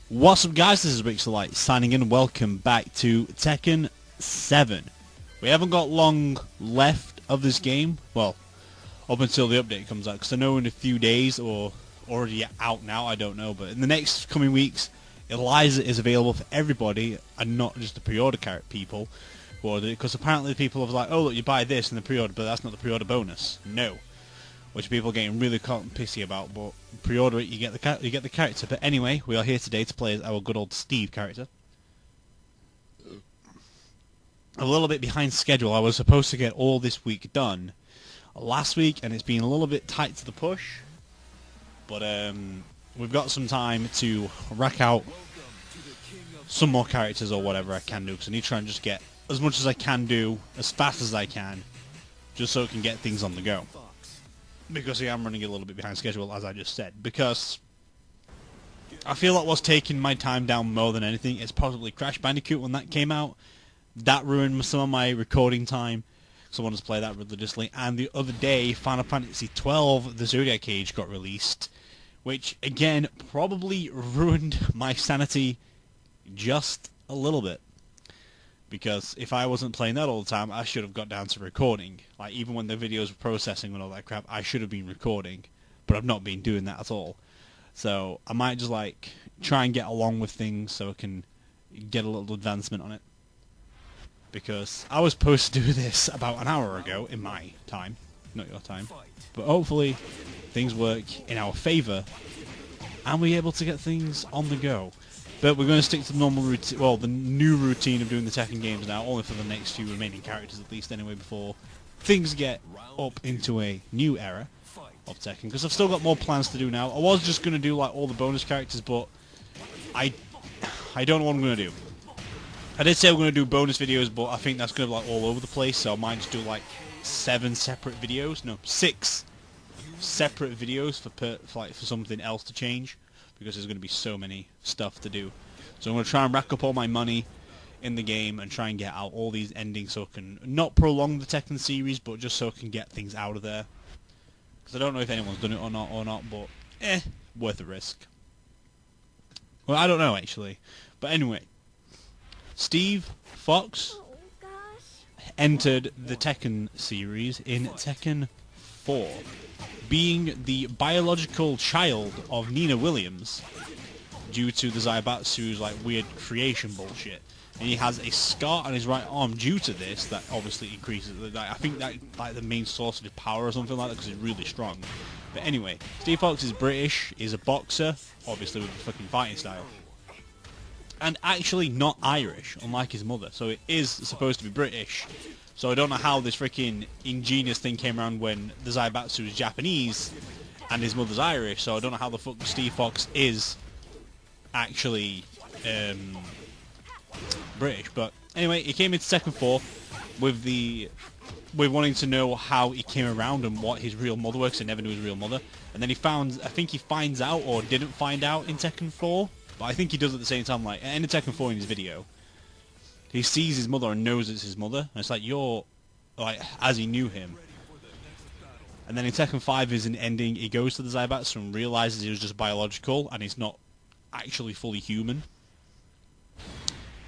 What's up guys, this is Rixxalight signing in. Welcome back to Tekken 7. We haven't got long left of this game, well, up until the update comes out, because I know in a few days, or already out now, I don't know, but in the next coming weeks, Eliza is available for everybody, and not just the pre-order people who ordered it, because apparently people have like, oh look, you buy this in the pre-order, but that's not the pre-order bonus. No. Which people are getting really caught and pissy about, but pre-order it, you get the character. But anyway, we are here today to play as our good old Steve character. A little bit behind schedule. I was supposed to get all this week done last week, and it's been a little bit tight to the push. But we've got some time to rack out some more characters or whatever I can do, because I need to try and just get as much as I can do, as fast as I can, just so I can get things on the go. Because I am running a little bit behind schedule, as I just said. Because I feel like what's taking my time down more than anything is possibly Crash Bandicoot when that came out. That ruined some of my recording time, so I wanted to play that religiously. And the other day, Final Fantasy XII, the Zodiac Age, got released, which, again, probably ruined my sanity just a little bit. Because if I wasn't playing that all the time, I should have got down to recording. Like, even when the videos were processing and all that crap, I should have been recording. But I've not been doing that at all. So, I might just, like, try and get along with things so I can get a little advancement on it. Because I was supposed to do this about an hour ago, in my time. Not your time. But hopefully, things work in our favour. And we're able to get things on the go. But we're going to stick to the normal routine, well, the new routine of doing the Tekken games now, only for the next few remaining characters at least anyway, before things get up into a new era of Tekken. Because I've still got more plans to do now. I was just going to do like all the bonus characters, but I don't know what I'm going to do. I did say I'm going to do bonus videos, but I think that's going to be like all over the place, so I might just do like 7 separate videos. No, 6 separate videos for something else to change. Because there's going to be so many stuff to do. So I'm going to try and rack up all my money in the game and try and get out all these endings so I can not prolong the Tekken series, but just so I can get things out of there. Because I don't know if anyone's done it or not, but worth a risk. Well, I don't know actually. But anyway, Steve Fox entered the Tekken series in Tekken 4. Being the biological child of Nina Williams, due to the Zaibatsu's like weird creation bullshit, and he has a scar on his right arm due to this that obviously increases. Like, I think that like the main source of his power or something like that because he's really strong. But anyway, Steve Fox is British, is a boxer, obviously with a fucking fighting style, and actually not Irish, unlike his mother. So it is supposed to be British. So I don't know how this freaking ingenious thing came around when the Zaibatsu is Japanese and his mother's Irish, so I don't know how the fuck Steve Fox is actually British. But anyway, he came into Tekken 4 with wanting to know how he came around and what his real mother was, because he never knew his real mother. And then I think he finds out, or didn't find out in Tekken 4, but I think he does at the same time, like, in Tekken 4 in his video. He sees his mother and knows it's his mother, and it's like, you're, like, as he knew him. And then in Tekken 5 is an ending, he goes to the Zaibatsu and realizes he was just biological, and he's not actually fully human.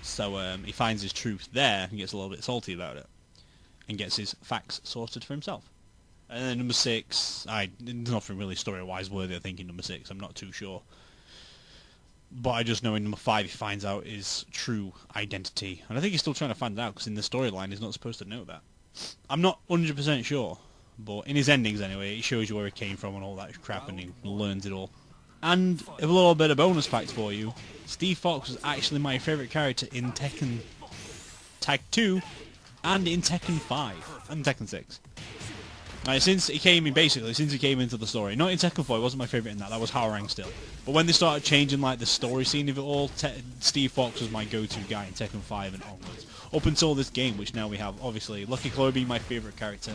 So he finds his truth there, and gets a little bit salty about it, and gets his facts sorted for himself. And then number 6, there's nothing really story-wise worthy, I think, in number 6, I'm not too sure. But I just know in number 5 he finds out his true identity. And I think he's still trying to find it out, because in the storyline he's not supposed to know that. I'm not 100% sure. But in his endings anyway, it shows you where he came from and all that crap, and he learns it all. And a little bit of bonus facts for you. Steve Fox was actually my favourite character in Tekken Tag 2 and in Tekken 5 and Tekken 6. Like, since he came into the story, not in Tekken 4, it wasn't my favourite in that was Hwoarang still. But when they started changing like the story scene of it all, Steve Fox was my go-to guy in Tekken 5 and onwards. Up until this game, which now we have, obviously, Lucky Chloe being my favourite character.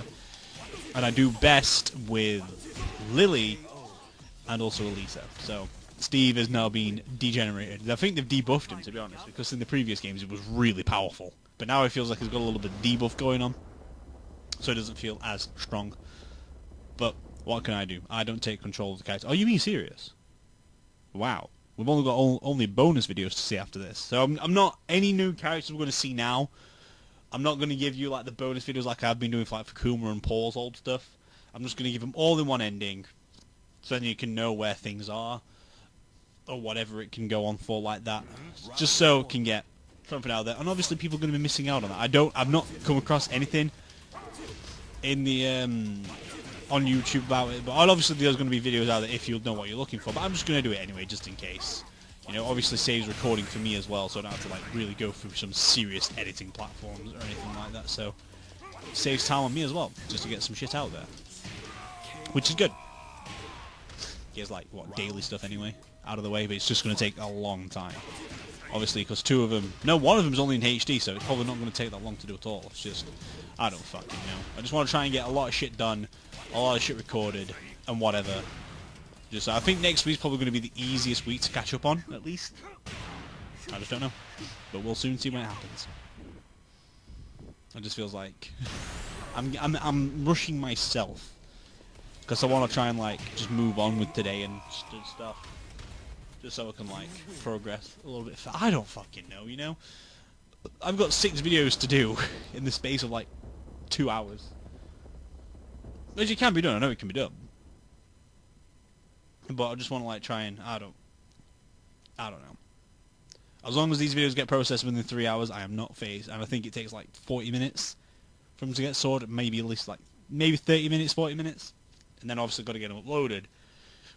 And I do best with Lily and also Elisa. So, Steve has now been degenerated. I think they've debuffed him, to be honest, because in the previous games he was really powerful. But now it feels like he's got a little bit of debuff going on. So it doesn't feel as strong. But what can I do? I don't take control of the character. Are you being serious? Wow. We've only got only bonus videos to see after this. So I'm not... Any new characters we're going to see now, I'm not going to give you like the bonus videos like I've been doing for, like, for Kuma and Paul's old stuff. I'm just going to give them all in one ending, so then you can know where things are, or whatever it can go on for like that. Just so it can get something out there. And obviously people are going to be missing out on that. I've not come across anything in the on YouTube about it, but obviously there's going to be videos out there if you know what you're looking for, but I'm just going to do it anyway just in case. You know, obviously saves recording for me as well, so I don't have to like really go through some serious editing platforms or anything like that, so it saves time on me as well, just to get some shit out there, which is good. Here's like, what, daily stuff anyway, out of the way, but it's just going to take a long time. Obviously, because one of them is only in HD, so it's probably not going to take that long to do at all. It's just, I don't fucking know. I just want to try and get a lot of shit done, a lot of shit recorded, and whatever. Just, I think next week's probably going to be the easiest week to catch up on, at least. I just don't know. But we'll soon see when it happens. It just feels like I'm rushing myself, because I want to try and like just move on with today and stuff. Just so I can, like, progress a little bit. I don't fucking know, you know? I've got 6 videos to do in the space of, like, 2 hours. Which it can be done. I know it can be done. But I just want to, like, try and... I don't know. As long as these videos get processed within 3 hours, I am not phased. And I think it takes, like, 40 minutes for them to get sorted. Maybe at least, like, maybe 30 minutes, 40 minutes. And then, obviously, got to get them uploaded,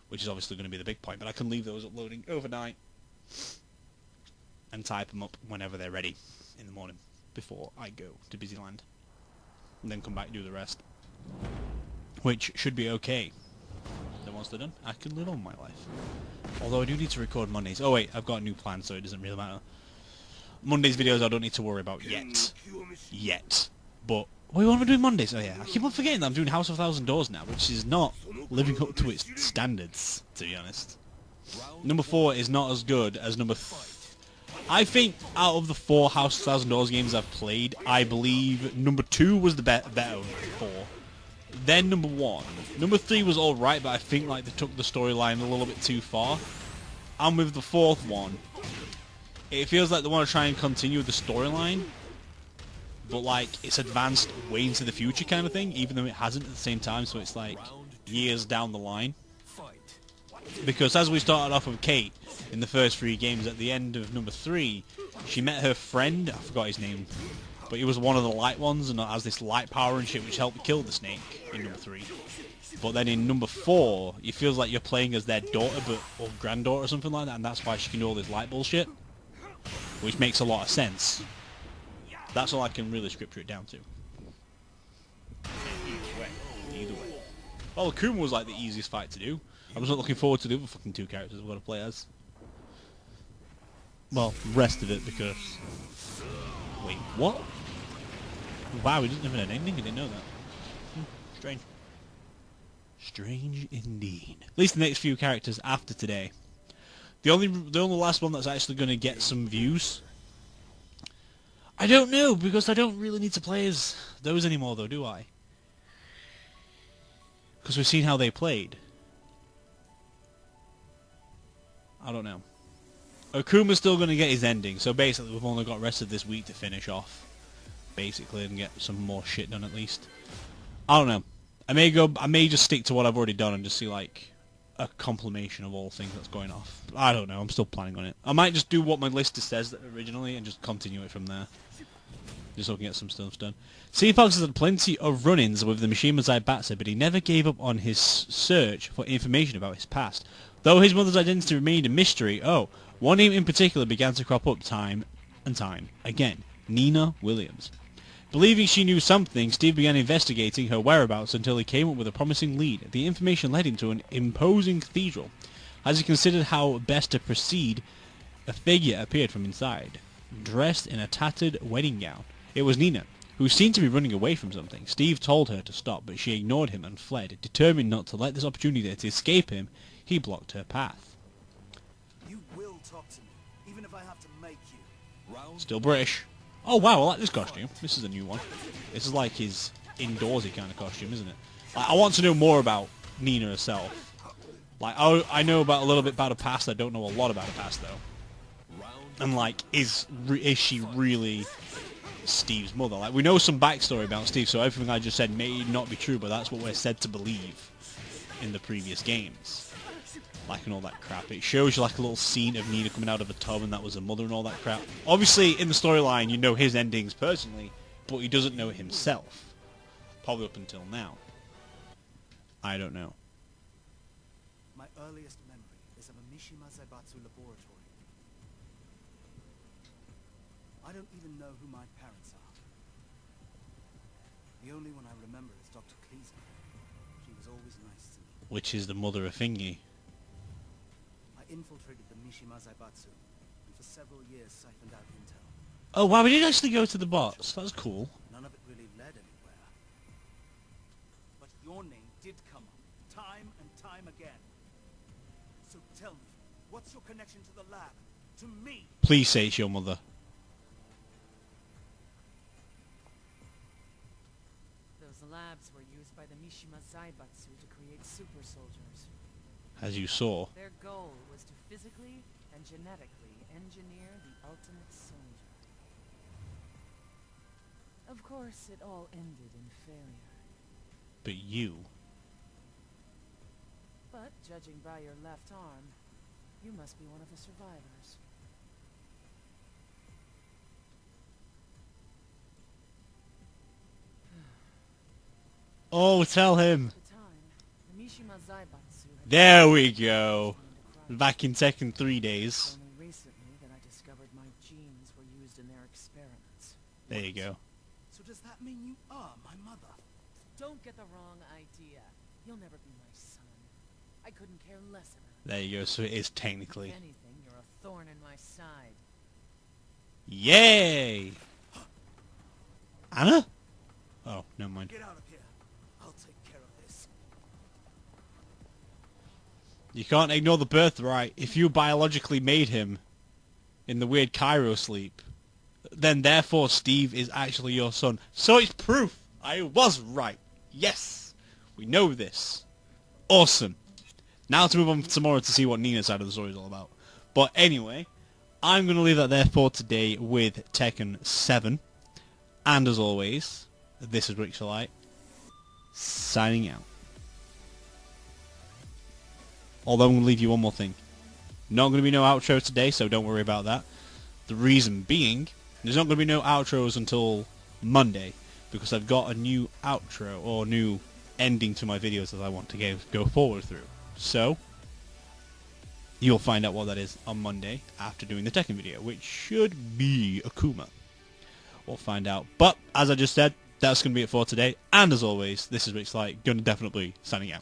which is obviously going to be the big point, but I can leave those uploading overnight and type them up whenever they're ready in the morning before I go to Busyland, and then come back and do the rest, which should be okay. Then once they're done, I can live on my life. Although I do need to record Mondays. Oh wait, I've got a new plan, so it doesn't really matter. Mondays videos I don't need to worry about yet. But wait, what am I doing Mondays? Oh yeah, I keep on forgetting that I'm doing House of 1,000 Doors now, which is not living up to its standards, to be honest. Number 4 is not as good as number... I think out of the 4 House of 1,000 Doors games I've played, I believe number 2 was the better of the 4. Then number 1. Number 3 was alright, but I think like they took the storyline a little bit too far. And with the 4th one, it feels like they want to try and continue the storyline, but like it's advanced way into the future kind of thing, even though it hasn't at the same time, so it's like years down the line. Because as we started off with Kate in the first 3 games, at the end of number 3, she met her friend, I forgot his name, but he was one of the light ones and has this light power and shit which helped kill the snake in number 3. But then in number 4, it feels like you're playing as their daughter or granddaughter or something like that, and that's why she can do all this light bullshit, which makes a lot of sense. That's all I can really scripture it down to. Either way. Well, Kuma was like the easiest fight to do. I was not looking forward to the other fucking 2 characters I've got to play as. Well, the rest of it because... Wait, what? Wow, we didn't have an ending? I didn't know that. Strange. Strange indeed. At least the next few characters after today. The only last one that's actually going to get some views... I don't know, because I don't really need to play as those anymore though, do I? Because we've seen how they played. I don't know. Akuma's still going to get his ending, so basically we've only got the rest of this week to finish off. Basically, and get some more shit done at least. I don't know. I may just stick to what I've already done and just see like a compilation of all things that's going off. I don't know, I'm still planning on it. I might just do what my list says originally and just continue it from there. Just so I can get some stuff done. Sea Fox has had plenty of run-ins with the Machine Man's Batsa, but he never gave up on his search for information about his past. Though his mother's identity remained a mystery, one name in particular began to crop up time and time again. Nina Williams. Believing she knew something, Steve began investigating her whereabouts until he came up with a promising lead. The information led him to an imposing cathedral. As he considered how best to proceed, a figure appeared from inside, dressed in a tattered wedding gown. It was Nina, who seemed to be running away from something. Steve told her to stop, but she ignored him and fled. Determined not to let this opportunity to escape him, he blocked her path. You will talk to me, even if I have to make you. Still British. Oh wow, I like this costume. This is a new one. This is like his indoorsy kind of costume, isn't it? I want to know more about Nina herself. Like, I know about a little bit about her past. I don't know a lot about her past though. And like, is she really Steve's mother? Like, we know some backstory about Steve, so everything I just said may not be true, but that's what we're said to believe in the previous games. Like, and all that crap. It shows you like a little scene of Nina coming out of a tub and that was her mother and all that crap. Obviously, in the storyline, you know his endings personally, but he doesn't know it himself. Probably up until now. I don't know. My earliest memory is of a Mishima Zaibatsu laboratory. I don't even know who my parents are. The only one I remember is Dr. Kleeser. She was always nice to me. Which is the mother of Thingy. I infiltrated the Mishima Zaibatsu, and for several years siphoned out intel. Oh wow, we did actually go to the bots. That was cool. None of it really led anywhere. But your name did come up, time and time again. So tell me, what's your connection to the lab? To me? Please say it's your mother. Those labs were used by the Mishima Zaibatsu to create super soldiers. As you saw. Their goal was to physically and genetically engineer the ultimate soldier. Of course, it all ended in failure. But you... But judging by your left arm, you must be one of the survivors. Oh, tell him. At the time, the Mishima Zaibatsu had There we go. Back in Tekken 3 days. only recently that I discovered my genes were used in their experiments. There you go. So does that mean you are my mother? Don't get the wrong idea. You'll never be my son. I couldn't care less about it. There you go, so it is technically. If anything, you're a thorn in my side. Yay! Anna? Oh, never mind. Get out of here. I'll take care of this. You can't ignore the birthright. If you biologically made him in the weird Cairo sleep, then therefore Steve is actually your son. So it's proof I was right. Yes! We know this. Awesome. Now to move on tomorrow to see what Nina's side of the story is all about. But anyway, I'm going to leave that there for today with Tekken 7. And as always, this is Rixxalight, signing out. Although I'm going to leave you one more thing. Not going to be no outro today, so don't worry about that. The reason being, there's not going to be no outros until Monday, because I've got a new outro, or new ending to my videos that I want to go forward through. So, you'll find out what that is on Monday after doing the Tekken video, which should be Akuma. We'll find out. But, as I just said, that's going to be it for today. And as always, this is Rixxalight, going to definitely signing out.